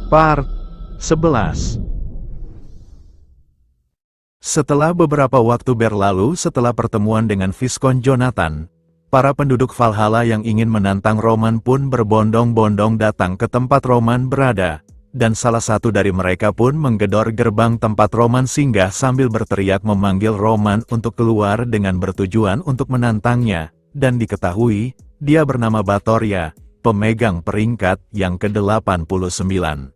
Part 11. Setelah beberapa waktu berlalu setelah pertemuan dengan Viscount Jonathan, para penduduk Valhalla yang ingin menantang Roman pun berbondong-bondong datang ke tempat Roman berada, dan salah satu dari mereka pun menggedor gerbang tempat Roman singgah sambil berteriak memanggil Roman untuk keluar dengan bertujuan untuk menantangnya, dan diketahui, dia bernama Batoria, pemegang peringkat yang ke-89.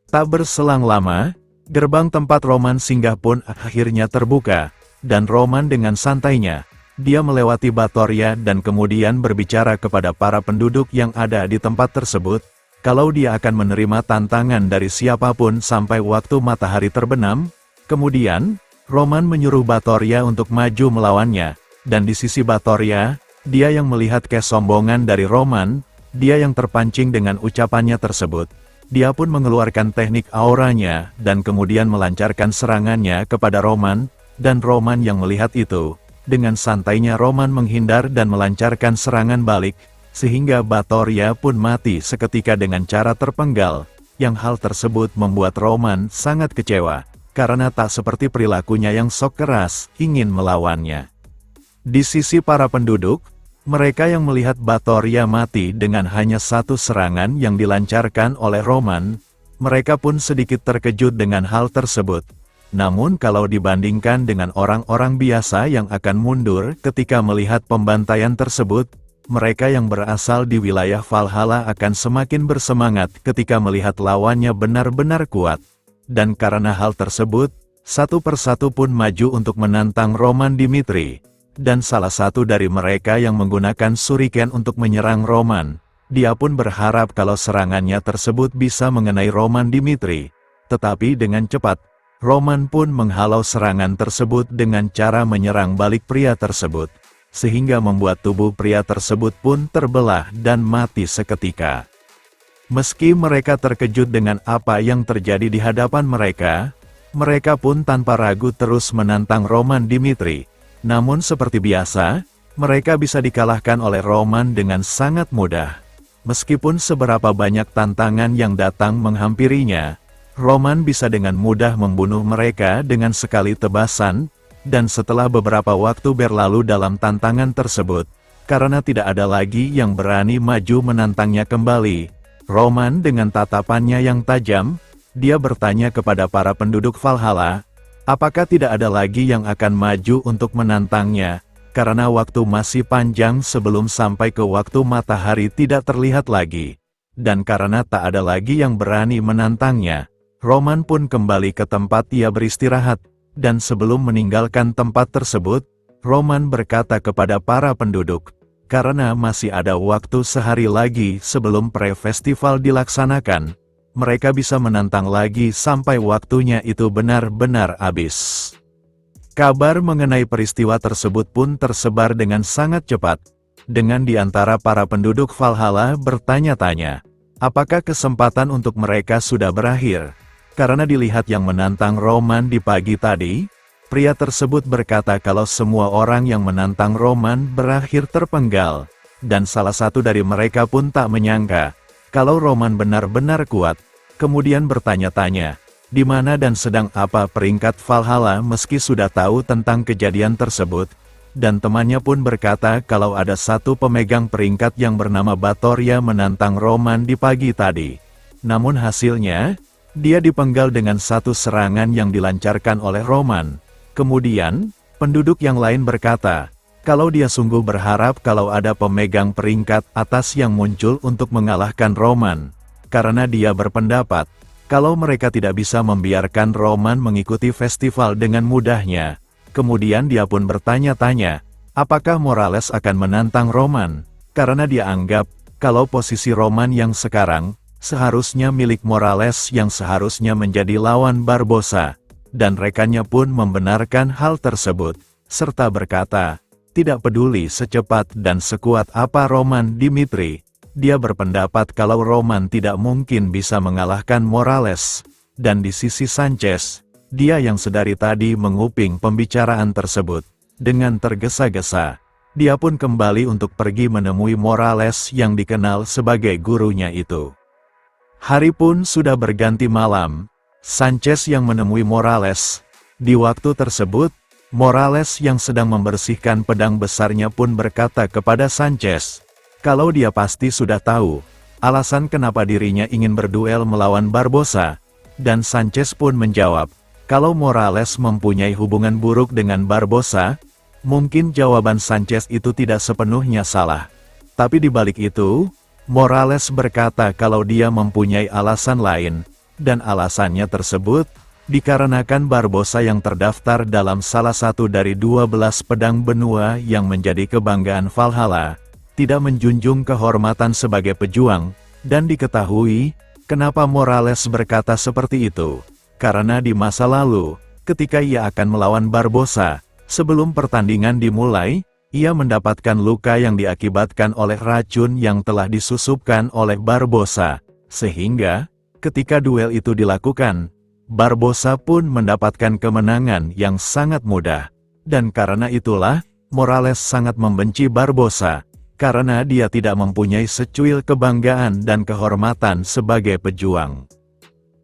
Tak berselang lama, gerbang tempat Roman singgah pun akhirnya terbuka, dan Roman dengan santainya, dia melewati Batoria dan kemudian berbicara kepada para penduduk yang ada di tempat tersebut, kalau dia akan menerima tantangan dari siapapun sampai waktu matahari terbenam. Kemudian, Roman menyuruh Batoria untuk maju melawannya, dan di sisi Batoria, dia yang melihat kesombongan dari Roman, dia yang terpancing dengan ucapannya tersebut. Dia pun mengeluarkan teknik auranya, dan kemudian melancarkan serangannya kepada Roman, dan Roman yang melihat itu, dengan santainya Roman menghindar dan melancarkan serangan balik, sehingga Batoria pun mati seketika dengan cara terpenggal, yang hal tersebut membuat Roman sangat kecewa, karena tak seperti perilakunya yang sok keras, ingin melawannya. Di sisi para penduduk, mereka yang melihat Batoria mati dengan hanya satu serangan yang dilancarkan oleh Roman, mereka pun sedikit terkejut dengan hal tersebut. Namun kalau dibandingkan dengan orang-orang biasa yang akan mundur ketika melihat pembantaian tersebut, mereka yang berasal di wilayah Valhalla akan semakin bersemangat ketika melihat lawannya benar-benar kuat. Dan karena hal tersebut, satu persatu pun maju untuk menantang Roman Dimitri. Dan salah satu dari mereka yang menggunakan shuriken untuk menyerang Roman, dia pun berharap kalau serangannya tersebut bisa mengenai Roman Dimitri. Tetapi dengan cepat, Roman pun menghalau serangan tersebut dengan cara menyerang balik pria tersebut, sehingga membuat tubuh pria tersebut pun terbelah dan mati seketika. Meski mereka terkejut dengan apa yang terjadi di hadapan mereka, mereka pun tanpa ragu terus menantang Roman Dimitri. Namun seperti biasa, mereka bisa dikalahkan oleh Roman dengan sangat mudah. Meskipun seberapa banyak tantangan yang datang menghampirinya, Roman bisa dengan mudah membunuh mereka dengan sekali tebasan, dan setelah beberapa waktu berlalu dalam tantangan tersebut, karena tidak ada lagi yang berani maju menantangnya kembali, Roman dengan tatapannya yang tajam, dia bertanya kepada para penduduk Valhalla, apakah tidak ada lagi yang akan maju untuk menantangnya, karena waktu masih panjang sebelum sampai ke waktu matahari tidak terlihat lagi. Dan karena tak ada lagi yang berani menantangnya, Roman pun kembali ke tempat ia beristirahat, dan sebelum meninggalkan tempat tersebut, Roman berkata kepada para penduduk, karena masih ada waktu sehari lagi sebelum pre-festival dilaksanakan, mereka bisa menantang lagi sampai waktunya itu benar-benar habis. Kabar mengenai peristiwa tersebut pun tersebar dengan sangat cepat, dengan di antara para penduduk Valhalla bertanya-tanya, apakah kesempatan untuk mereka sudah berakhir? Karena dilihat yang menantang Roman di pagi tadi, pria tersebut berkata kalau semua orang yang menantang Roman berakhir terpenggal, dan salah satu dari mereka pun tak menyangka, kalau Roman benar-benar kuat. Kemudian bertanya-tanya, di mana dan sedang apa peringkat Valhalla meski sudah tahu tentang kejadian tersebut, dan temannya pun berkata kalau ada satu pemegang peringkat yang bernama Batoria menantang Roman di pagi tadi. Namun hasilnya, dia dipenggal dengan satu serangan yang dilancarkan oleh Roman. Kemudian, penduduk yang lain berkata, kalau dia sungguh berharap kalau ada pemegang peringkat atas yang muncul untuk mengalahkan Roman. Karena dia berpendapat, kalau mereka tidak bisa membiarkan Roman mengikuti festival dengan mudahnya. Kemudian dia pun bertanya-tanya, apakah Morales akan menantang Roman? Karena dia anggap, kalau posisi Roman yang sekarang, seharusnya milik Morales yang seharusnya menjadi lawan Barbossa. Dan rekannya pun membenarkan hal tersebut, serta berkata, tidak peduli secepat dan sekuat apa Roman Dimitri, dia berpendapat kalau Roman tidak mungkin bisa mengalahkan Morales. Dan di sisi Sanchez, dia yang sedari tadi menguping pembicaraan tersebut, dengan tergesa-gesa, dia pun kembali untuk pergi menemui Morales yang dikenal sebagai gurunya itu. Hari pun sudah berganti malam. Sanchez yang menemui Morales. Di waktu tersebut, Morales yang sedang membersihkan pedang besarnya pun berkata kepada Sanchez, kalau dia pasti sudah tahu alasan kenapa dirinya ingin berduel melawan Barbosa, dan Sanchez pun menjawab, kalau Morales mempunyai hubungan buruk dengan Barbosa, mungkin jawaban Sanchez itu tidak sepenuhnya salah. Tapi di balik itu, Morales berkata kalau dia mempunyai alasan lain, dan alasannya tersebut, dikarenakan Barbosa yang terdaftar dalam salah satu dari 12 pedang benua yang menjadi kebanggaan Valhalla, tidak menjunjung kehormatan sebagai pejuang, dan diketahui, kenapa Morales berkata seperti itu, karena di masa lalu, ketika ia akan melawan Barbosa, sebelum pertandingan dimulai, ia mendapatkan luka yang diakibatkan oleh racun yang telah disusupkan oleh Barbosa, sehingga, ketika duel itu dilakukan, Barbosa pun mendapatkan kemenangan yang sangat mudah. Dan karena itulah, Morales sangat membenci Barbosa, karena dia tidak mempunyai secuil kebanggaan dan kehormatan sebagai pejuang.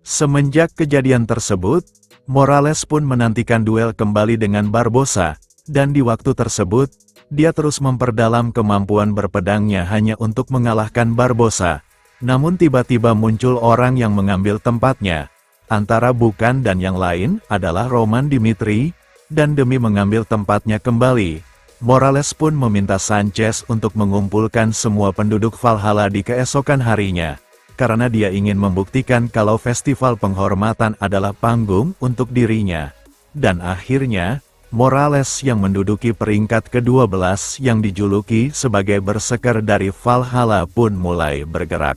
Semenjak kejadian tersebut, Morales pun menantikan duel kembali dengan Barbosa, dan di waktu tersebut, dia terus memperdalam kemampuan berpedangnya hanya untuk mengalahkan Barbosa. Namun tiba-tiba muncul orang yang mengambil tempatnya. Antara bukan dan yang lain adalah Roman Dimitri, dan demi mengambil tempatnya kembali, Morales pun meminta Sanchez untuk mengumpulkan semua penduduk Valhalla di keesokan harinya, karena dia ingin membuktikan kalau festival penghormatan adalah panggung untuk dirinya. Dan akhirnya, Morales yang menduduki peringkat ke-12 yang dijuluki sebagai berserker dari Valhalla pun mulai bergerak.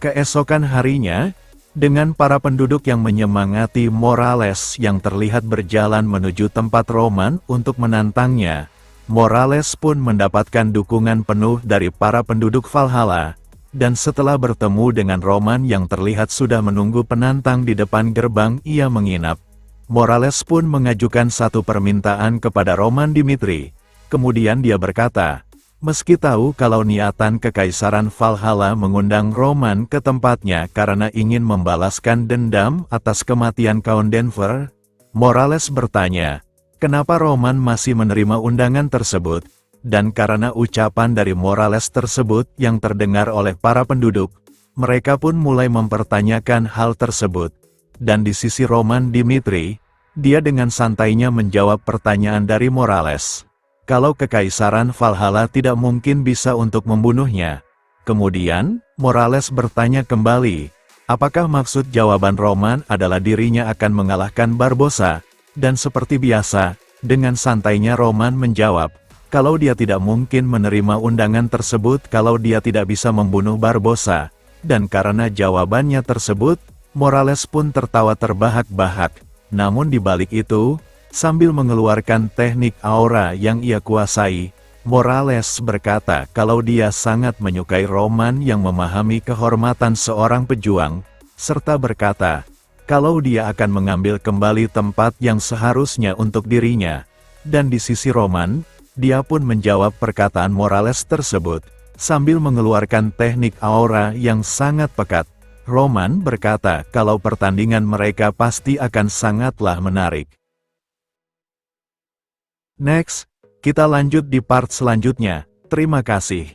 Keesokan harinya, dengan para penduduk yang menyemangati Morales yang terlihat berjalan menuju tempat Roman untuk menantangnya, Morales pun mendapatkan dukungan penuh dari para penduduk Valhalla, dan setelah bertemu dengan Roman yang terlihat sudah menunggu penantang di depan gerbang ia menginap. Morales pun mengajukan satu permintaan kepada Roman Dimitri. Kemudian dia berkata, meski tahu kalau niatan Kekaisaran Valhalla mengundang Roman ke tempatnya karena ingin membalaskan dendam atas kematian Count Denver, Morales bertanya, kenapa Roman masih menerima undangan tersebut? Dan karena ucapan dari Morales tersebut yang terdengar oleh para penduduk, mereka pun mulai mempertanyakan hal tersebut. Dan di sisi Roman Dimitri, dia dengan santainya menjawab pertanyaan dari Morales. Kalau Kekaisaran Valhalla tidak mungkin bisa untuk membunuhnya. Kemudian, Morales bertanya kembali, apakah maksud jawaban Roman adalah dirinya akan mengalahkan Barbosa? Dan seperti biasa, dengan santainya Roman menjawab, kalau dia tidak mungkin menerima undangan tersebut kalau dia tidak bisa membunuh Barbosa. Dan karena jawabannya tersebut, Morales pun tertawa terbahak-bahak. Namun di balik itu, sambil mengeluarkan teknik aura yang ia kuasai, Morales berkata kalau dia sangat menyukai Roman yang memahami kehormatan seorang pejuang, serta berkata, kalau dia akan mengambil kembali tempat yang seharusnya untuk dirinya. Dan di sisi Roman, dia pun menjawab perkataan Morales tersebut, sambil mengeluarkan teknik aura yang sangat pekat. Roman berkata kalau pertandingan mereka pasti akan sangatlah menarik. Next, kita lanjut di part selanjutnya. Terima kasih.